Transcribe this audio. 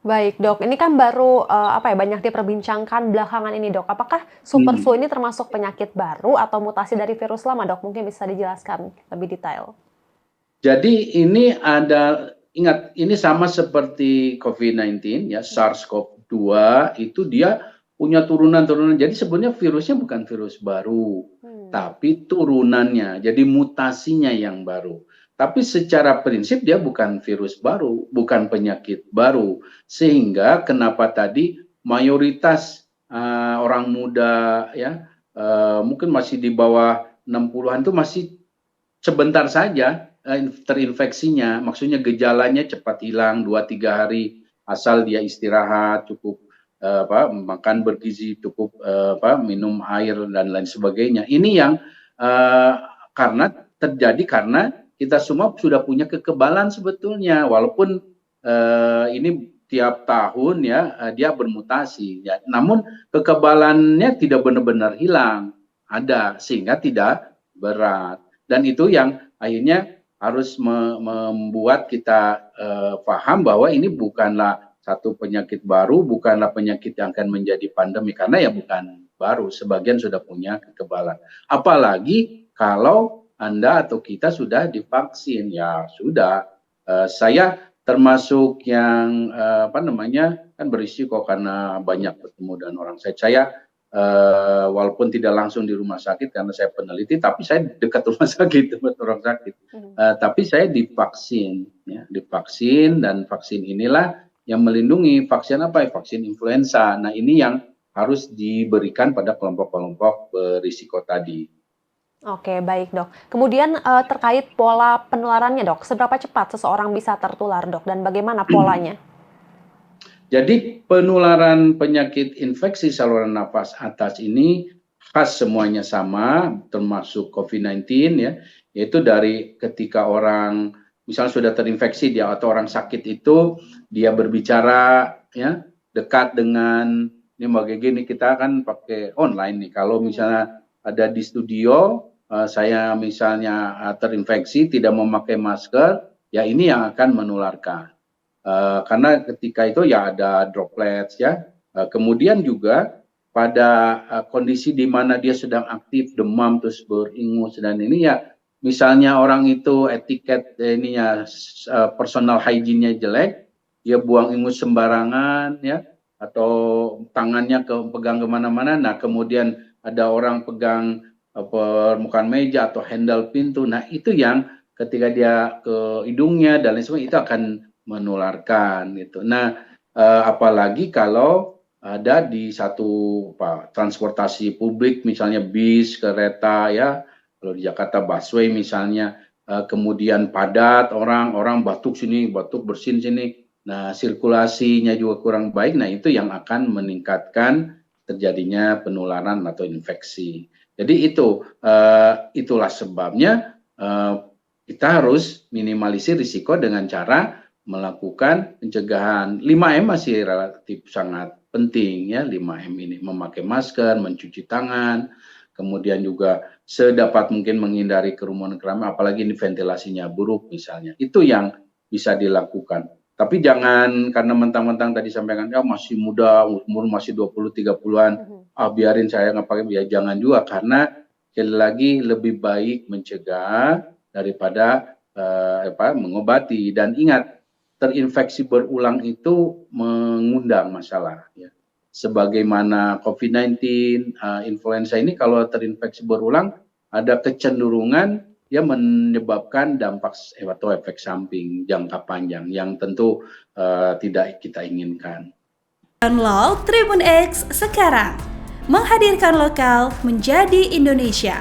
Baik Dok, ini kan baru, banyak diperbincangkan belakangan ini Dok. Apakah super Mhm. flu ini termasuk penyakit baru atau mutasi dari virus lama Dok? Mungkin bisa dijelaskan lebih detail. Jadi ini ingat ini sama seperti COVID-19 ya, Mhm. SARS-CoV-2 itu dia punya turunan-turunan. Jadi sebenarnya virusnya bukan virus baru, Mmm. tapi turunannya, jadi mutasinya yang baru. Tapi secara prinsip dia bukan virus baru, bukan penyakit baru. Sehingga kenapa tadi mayoritas, orang muda ya, mungkin masih di bawah 60-an itu masih sebentar saja, terinfeksinya, maksudnya gejalanya cepat hilang 2-3 hari, asal dia istirahat cukup, makan bergizi cukup, minum air dan lain sebagainya. Ini yang, eee, karena terjadi karena kita semua sudah punya kekebalan sebetulnya, walaupun, ini tiap tahun ya, dia bermutasi ya, namun kekebalannya tidak benar-benar hilang, ada, sehingga tidak berat. Dan itu yang akhirnya harus membuat kita, paham bahwa ini bukanlah satu penyakit baru, bukanlah penyakit yang akan menjadi pandemi, karena ya bukan baru, sebagian sudah punya kekebalan. Apalagi kalau Anda atau kita sudah divaksin, ya sudah, saya termasuk yang, kan berisiko karena banyak bertemu dengan orang. Saya walaupun tidak langsung di rumah sakit karena saya peneliti, tapi saya dekat rumah sakit, dekat orang sakit. Mhm. Tapi saya divaksin, ya, divaksin dan vaksin inilah yang melindungi. Vaksin apa ya? Vaksin influenza. Nah ini yang harus diberikan pada kelompok-kelompok berisiko tadi. Oke, baik Dok. Kemudian, terkait pola penularannya Dok, seberapa cepat seseorang bisa tertular Dok, dan bagaimana polanya? Jadi penularan penyakit infeksi saluran nafas atas ini khas semuanya sama, termasuk COVID-19 ya, yaitu dari ketika orang misalnya sudah terinfeksi dia atau orang sakit itu, dia berbicara ya, dekat dengan ini gini kita kan pakai online nih, kalau Mhm. misalnya ada di studio, saya misalnya, terinfeksi tidak memakai masker, ya ini yang akan menularkan. Karena ketika itu ya ada droplets ya, kemudian juga pada, kondisi di mana dia sedang aktif demam terus beringus dan ini ya, misalnya orang itu etiket ininya personal hygiene-nya jelek, dia buang ingus sembarangan ya, atau tangannya pegang ke mana-mana, nah kemudian ada orang pegang, permukaan meja atau handle pintu, nah itu yang ketika dia ke hidungnya dan lain sebagainya itu akan menularkan gitu. Nah, apalagi kalau ada di satu transportasi publik misalnya bis, kereta ya, kalau di Jakarta busway misalnya, kemudian padat orang batuk sini, batuk bersin sini. Nah, sirkulasinya juga kurang baik, nah itu yang akan meningkatkan terjadinya penularan atau infeksi. Jadi itulah sebabnya, kita harus minimalisir risiko dengan cara melakukan pencegahan. 5M masih relatif sangat penting ya, 5M ini memakai masker, mencuci tangan, kemudian juga sedapat mungkin menghindari kerumunan keramaian, apalagi ini ventilasinya buruk misalnya. Itu yang bisa dilakukan. Tapi jangan karena mentang-mentang tadi sampaikan, ya masih muda, umur masih 20-30-an, Mhm. biarin saya nggak pakai, ya jangan juga, karena sekali lagi lebih baik mencegah daripada mengobati. Dan ingat, terinfeksi berulang itu mengundang masalah ya. Sebagaimana COVID-19, influenza ini kalau terinfeksi berulang ada kecenderungan dia menyebabkan dampak atau efek samping jangka panjang yang tentu tidak kita inginkan. Download Tribun X sekarang, menghadirkan lokal menjadi Indonesia.